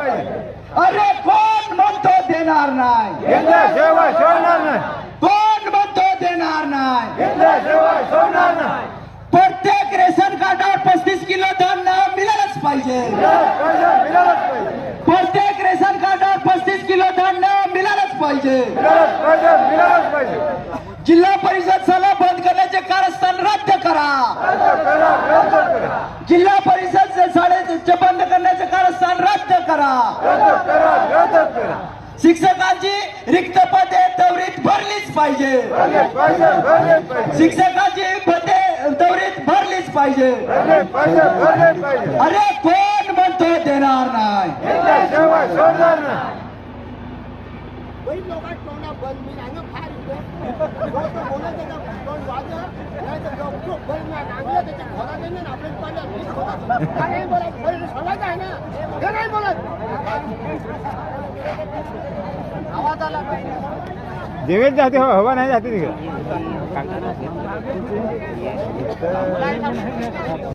अरे कोण म्हणतो देणार नाही, घेतल्याशिवाय सोडणार नाही, कोण म्हणतो देणार नाही, घेतल्याशिवाय सोडणार नाही. प्रत्येक रेशन कार्डावर 35 किलो धान्य मिळालंच पाहिजे, मिळालंच पाहिजे, प्रत्येक रेशन कार्डावर 35 किलो धान्य मिळालंच पाहिजे. मिळालंच पाहिजे. जिल्हा परिषद शाळा बंद करण्याचे कारस्थान रद्द करा, जिल्हा परिषद शाळेचे बंद करण्याचे कारस्थान रद्द करा. शिक्षकांची रिक्त पदे त्वरित भरलीच पाहिजे, शिक्षकांची पदे त्वरित भरलीच पाहिजे. अरे कोण म्हणतो देणार नाही, जेवेच जाते हवा नाही जाते तिकडे.